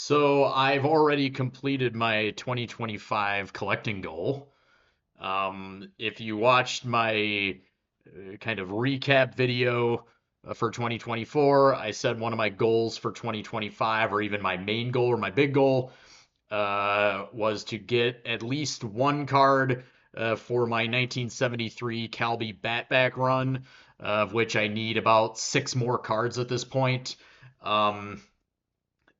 So I've already completed my 2025 collecting goal. If you watched my kind of recap video for 2024, I said one of my goals for 2025, or even my main goal or my big goal, was to get at least one card for my 1973 Calby Batback run, of which I need about six more cards at this point. Um,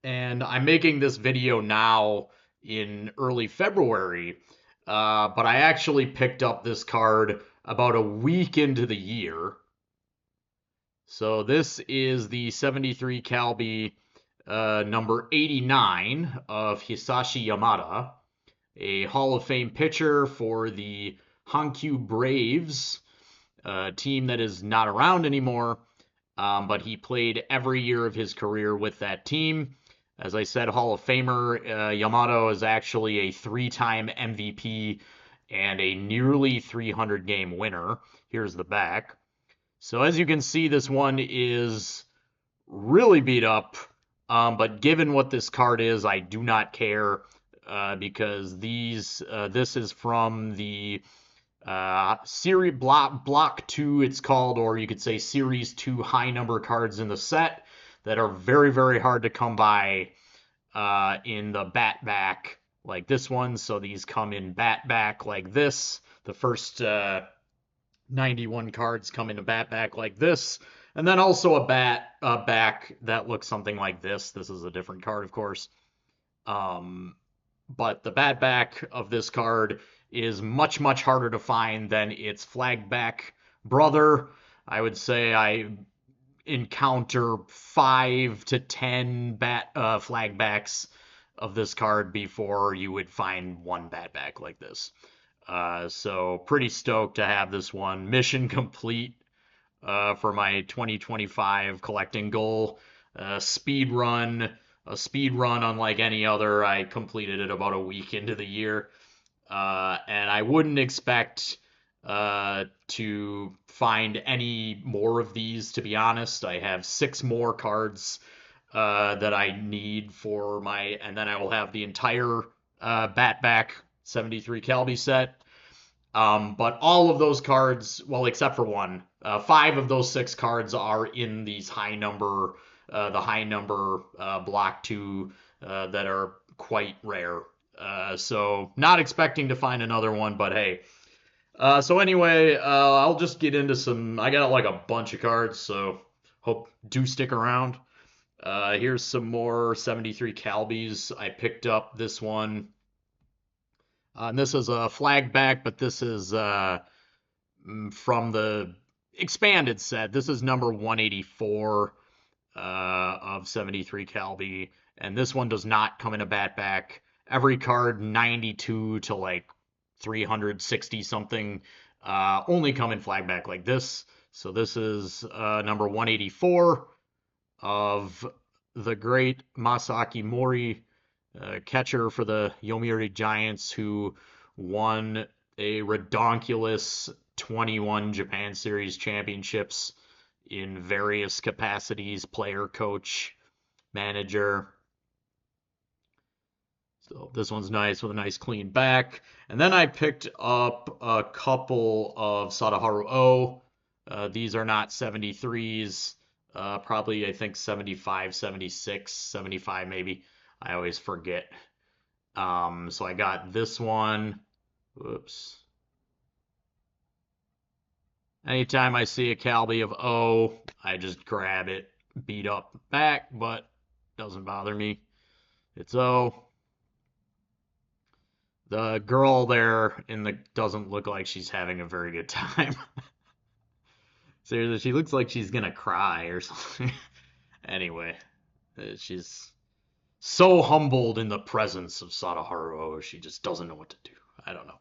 and I'm making this video now in early February, but I actually picked up this card about a week into the year. So this is the 73 Calby number 89 of Hisashi Yamada, a Hall of Fame pitcher for the Hankyu Braves, a team that is not around anymore, but he played every year of his career with that team. As I said, Hall of Famer. Yamato is actually a three-time MVP and a nearly 300 game winner. Here's the back. So as you can see, this one is really beat up. But given what this card is, I do not care because this is from the series block 2 it's called, or you could say series 2 high number cards in the set that are very hard to come by in the bat back like this one. So these come in bat back like this. The first 91 cards come in a bat back like this, and then also a back that looks something like this. This is a different card, of course. But the bat back of this card is much harder to find than its flag back brother. I would say I encounter 5 to 10 flag backs of this card before you would find one bat back like this. So pretty stoked to have this one. Mission complete for my 2025 collecting goal. Speed run, a speed run unlike any other. I completed it about a week into the year. And I wouldn't expect to find any more of these, to be honest. I have 6 more cards that I need for my, and then I will have the entire Batback 73 Calby set. But all of those cards, well, except for one, 5 of those 6 cards are in these the high number block 2 that are quite rare. So not expecting to find another one, but hey. So anyway, I'll just get into some. I got like a bunch of cards, so hope do stick around. Here's some more 73 Calbies. I picked up this one. And this is a flag back, but this is from the expanded set. This is number 184 of 73 Calby, and this one does not come in a bat back. Every card 92 to like 360 something only come in flag back like this. So this is number 184 of the great Masaki Mori, catcher for the Yomiuri Giants, who won a redonkulous 21 Japan Series championships in various capacities: player, coach, manager. So this one's nice with a nice clean back. And then I picked up a couple of Sadaharu O. These are not 73s. Probably, I think, 75, 76, 75 maybe. I always forget. So I got this one. Whoops. Anytime I see a Calby of O, I just grab it, beat up back, but doesn't bother me. It's O. The girl there doesn't look like she's having a very good time. Seriously, she looks like she's gonna cry or something. Anyway, she's so humbled in the presence of Sadaharu. She just doesn't know what to do. I don't know.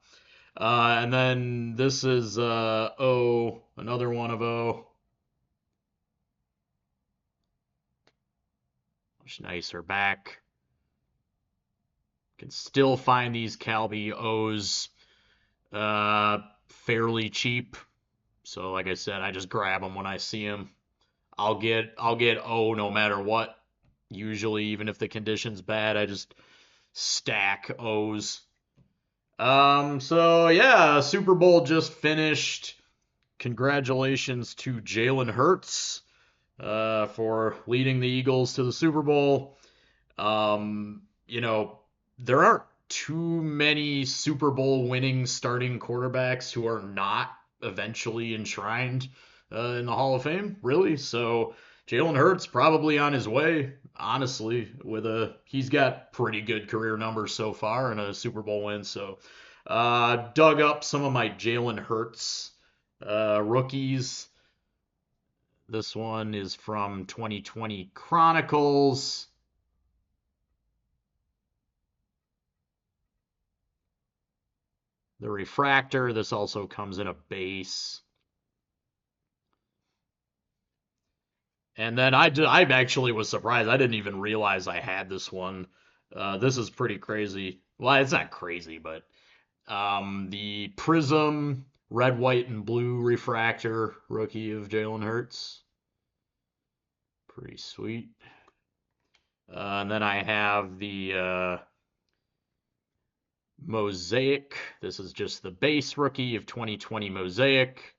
And then this is O, another one of O. Much nicer back. Can still find these Calby O's fairly cheap. So like I said, I just grab them when I see them. I'll get O no matter what. Usually, even if the condition's bad, I just stack O's. So yeah, Super Bowl just finished. Congratulations to Jalen Hurts for leading the Eagles to the Super Bowl. You know, there aren't too many Super Bowl winning starting quarterbacks who are not eventually enshrined in the Hall of Fame, really. So Jalen Hurts probably on his way, honestly, he's got pretty good career numbers so far and a Super Bowl win. So dug up some of my Jalen Hurts rookies. This one is from 2020 Chronicles. The refractor, this also comes in a base. And then I actually was surprised. I didn't even realize I had this one. This is pretty crazy. Well, it's not crazy, but the Prism red, white, and blue refractor rookie of Jalen Hurts. Pretty sweet. And then I have the Mosaic. This is just the base rookie of 2020 Mosaic.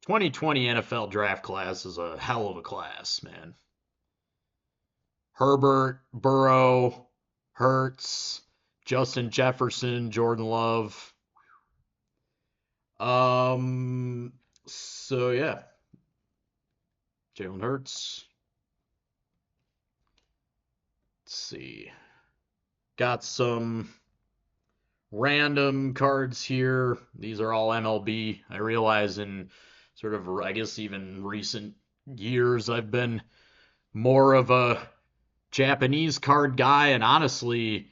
2020 NFL draft class is a hell of a class, man. Herbert, Burrow, Hurts, Justin Jefferson, Jordan Love. So yeah, Jalen Hurts. Let's see. Got some random cards here. These are all MLB. I realize in sort of, I guess, even recent years, I've been more of a Japanese card guy, and honestly,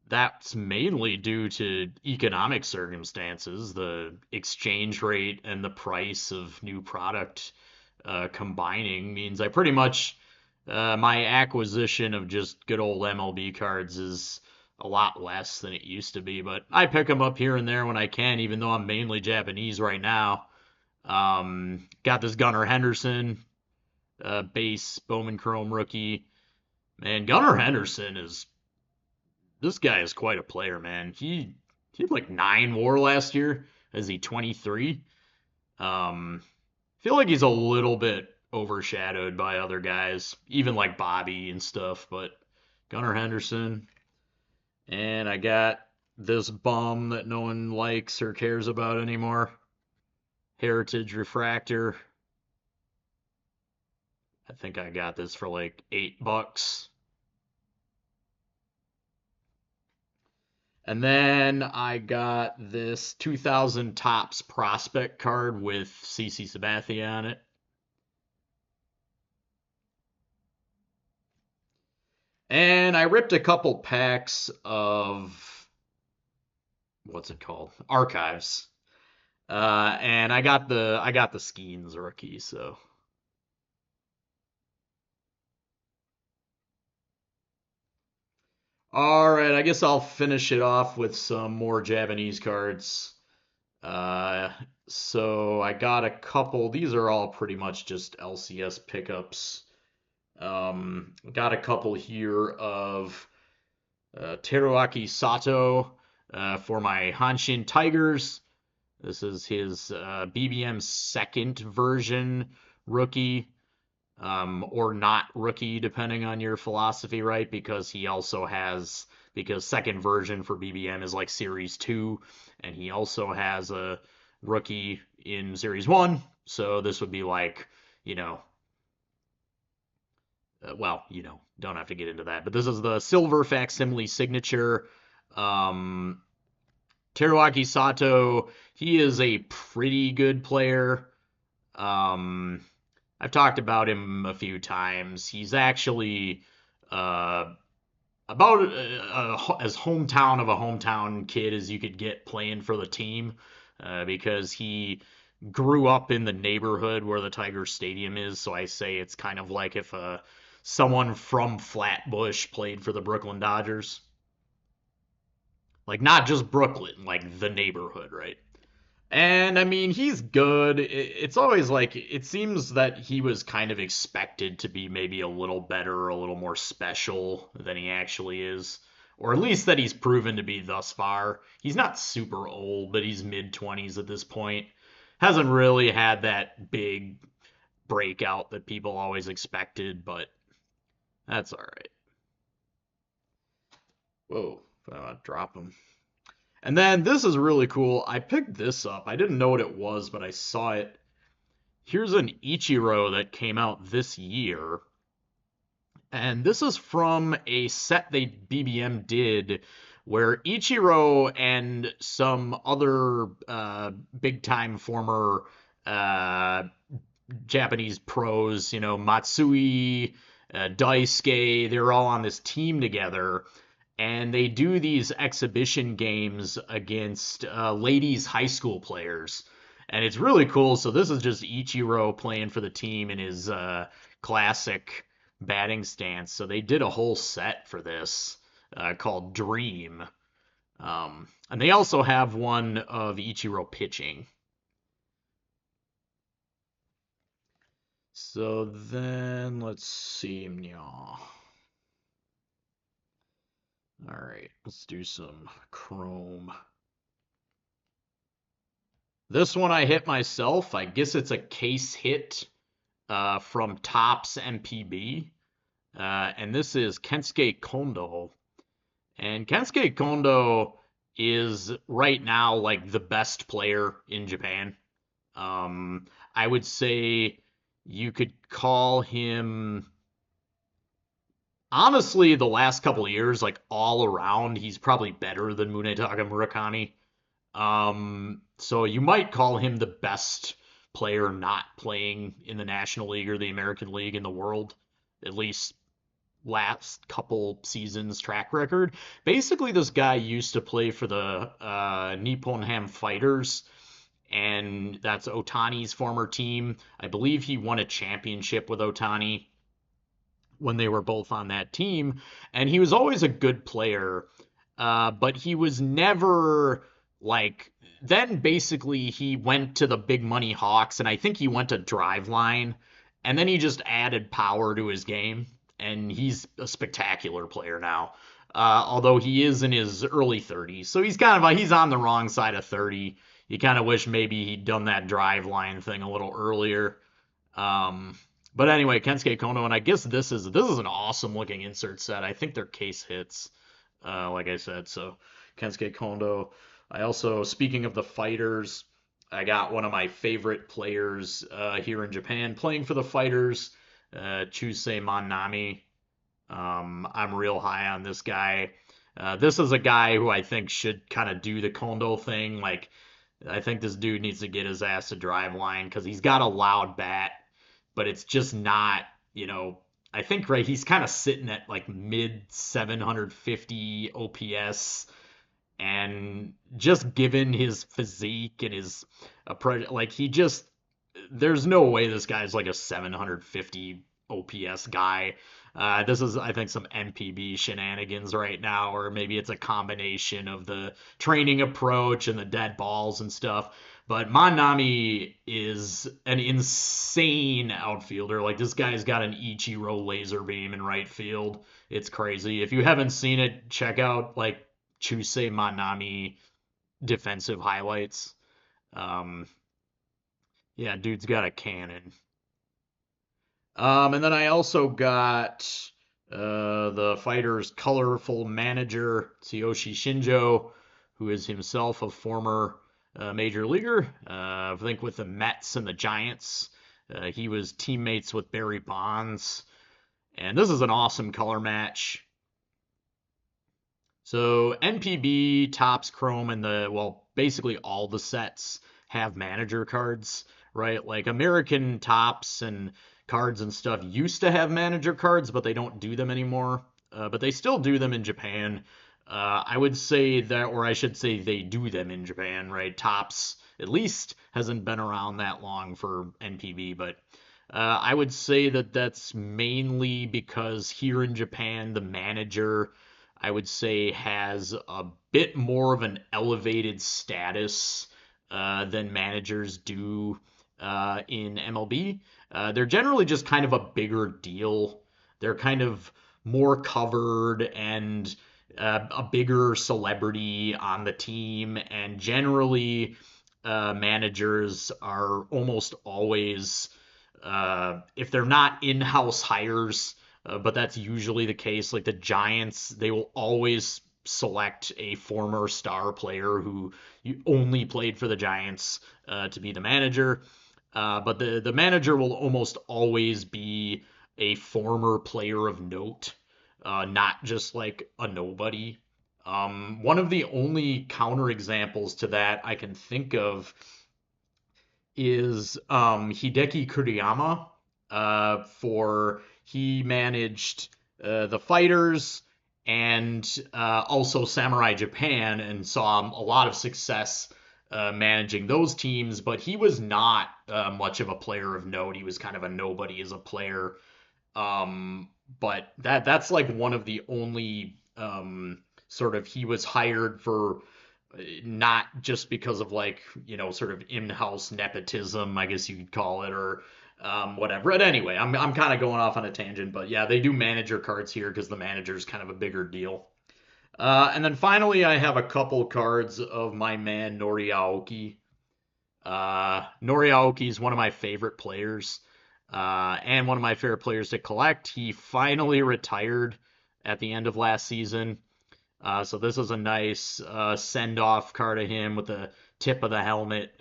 that's mainly due to economic circumstances. The exchange rate and the price of new product combining means I pretty much my acquisition of just good old MLB cards is a lot less than it used to be. But I pick them up here and there when I can, even though I'm mainly Japanese right now. Got this Gunnar Henderson base Bowman Chrome rookie. Man, Gunnar Henderson is this guy is quite a player, man. He had like 9 WAR last year. Is he 23? Feel like he's a little bit overshadowed by other guys, even like Bobby and stuff. But Gunnar Henderson, and I got this bum that no one likes or cares about anymore. Heritage Refractor. I think I got this for like $8. And then I got this 2000 Topps prospect card with CC Sabathia on it. And I ripped a couple packs of what's it called? Archives. And I got the Skeens rookie, so all right, I guess I'll finish it off with some more Japanese cards. Uh, so I got a couple. These are all pretty much just LCS pickups. Got a couple here of Teruaki Sato for my Hanshin Tigers. This is his BBM second version rookie, or not rookie, depending on your philosophy, right? Because he also has, because second version for BBM is like Series 2, and he also has a rookie in Series 1. So this would be like, you know, well, don't have to get into that. But this is the silver facsimile signature. Um, Teruaki Sato, he is a pretty good player. I've talked about him a few times. He's actually about as hometown of a hometown kid as you could get playing for the team, because he grew up in the neighborhood where the Tiger Stadium is. So I say it's kind of like if someone from Flatbush played for the Brooklyn Dodgers. Like not just Brooklyn, like the neighborhood, right? And I mean, he's good. It's always like, it seems that he was kind of expected to be maybe a little better, a little more special than he actually is. Or at least that he's proven to be thus far. He's not super old, but he's mid 20s at this point. Hasn't really had that big breakout that people always expected, but that's all right. Whoa, drop him. And then this is really cool. I picked this up. I didn't know what it was, but I saw it. Here's an Ichiro that came out this year. And this is from a set they BBM did where Ichiro and some other big time former uh, Japanese pros, Matsui, Daisuke, they're all on this team together. And they do these exhibition games against ladies high school players. And it's really cool. So this is just Ichiro playing for the team in his classic batting stance. So they did a whole set for this called Dream. And they also have one of Ichiro pitching. So then let's see. All right, let's do some Chrome. This one I hit myself. I guess it's a case hit from Topps MPB. And this is Kensuke Kondo. And Kensuke Kondo is right now like the best player in Japan. I would say you could call him, honestly, the last couple of years, like all around, he's probably better than Munetaka Murakami. So you might call him the best player not playing in the National League or the American League in the world, at least last couple seasons track record. Basically, this guy used to play for the Nippon Ham Fighters, and that's Otani's former team. I believe he won a championship with Otani when they were both on that team, and he was always a good player, but he was never like. Then basically he went to the big money Hawks, and I think he went to Driveline, and then he just added power to his game, and he's a spectacular player now. Although he is in his early 30s, so he's on the wrong side of 30. You kind of wish maybe he'd done that Driveline thing a little earlier. Um, but anyway, Kensuke Kono, and I guess this is an awesome looking insert set. I think they're case hits, like I said. So Kensuke Kondo. I also, speaking of the fighters, I got one of my favorite players here in Japan playing for the fighters, Chusei Manami. I'm real high on this guy. This is a guy who I think should kind of do the Kondo thing. Like, I think this dude needs to get his ass to Driveline because he's got a loud bat, but it's just not, I think right he's kind of sitting at like mid 750 OPS, and just given his physique and his approach, like he just there's no way this guy's like a 750 OPS guy. This is, I think, some MPB shenanigans right now, or maybe it's a combination of the training approach and the dead balls and stuff. But Manami is an insane outfielder. Like, this guy's got an Ichiro laser beam in right field. It's crazy. If you haven't seen it, check out like Chusei Manami defensive highlights. Um, yeah, dude's got a cannon. And then I also got the fighter's colorful manager, Tsuyoshi Shinjo, who is himself a former major leaguer, I think with the Mets and the Giants. He was teammates with Barry Bonds. And this is an awesome color match. So NPB, Topps, Chrome, and basically all the sets have manager cards, right? Like American Topps and cards and stuff used to have manager cards, but they don't do them anymore. But they still do them in Japan. I would say that, or I should say they do them in Japan, right? Topps at least hasn't been around that long for NPB, but I would say that that's mainly because here in Japan, the manager, I would say, has a bit more of an elevated status than managers do in MLB. They're generally just kind of a bigger deal. They're kind of more covered and a bigger celebrity on the team, and generally, managers are almost always, if they're not in-house hires, but that's usually the case. Like the Giants, they will always select a former star player who only played for the Giants to be the manager. But the manager will almost always be a former player of note, not just like a nobody. One of the only counterexamples to that I can think of is Hideki Kuriyama. For he managed the Fighters and also Samurai Japan, and saw a lot of success managing those teams. But he was not much of a player of note. He was kind of a nobody as a player. Um, but that's like one of the only sort of, he was hired for not just because of like, sort of in-house nepotism, I guess you could call it, or whatever. But anyway, I'm kind of going off on a tangent, but yeah, they do manager cards here because the manager's kind of a bigger deal. And then finally, I have a couple cards of my man Nori Aoki. Nori Aoki is one of my favorite players, and one of my favorite players to collect. He finally retired at the end of last season. So this is a nice send-off card of him with the tip of the helmet.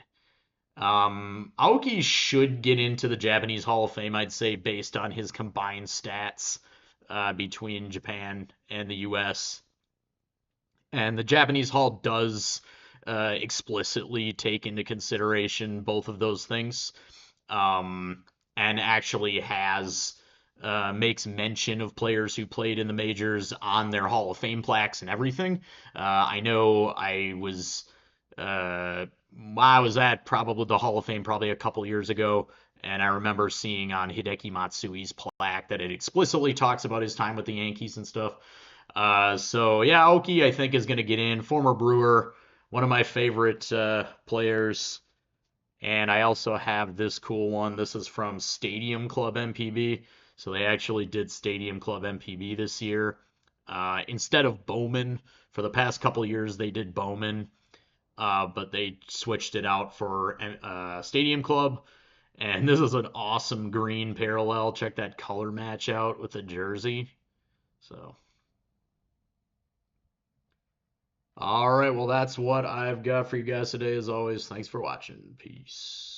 Aoki should get into the Japanese Hall of Fame, I'd say, based on his combined stats between Japan and the U.S. And the Japanese Hall does explicitly take into consideration both of those things, and actually has makes mention of players who played in the majors on their Hall of Fame plaques and everything. I know I was at probably the Hall of Fame probably a couple years ago, and I remember seeing on Hideki Matsui's plaque that it explicitly talks about his time with the Yankees and stuff. So yeah, Aoki I think is going to get in. Former Brewer, one of my favorite players. And I also have this cool one. This is from Stadium Club MPB. So they actually did Stadium Club MPB this year. Instead of Bowman, for the past couple years they did Bowman, but they switched it out for Stadium Club. And this is an awesome green parallel. Check that color match out with the jersey. So, all right, well, that's what I've got for you guys today. As always, thanks for watching. Peace.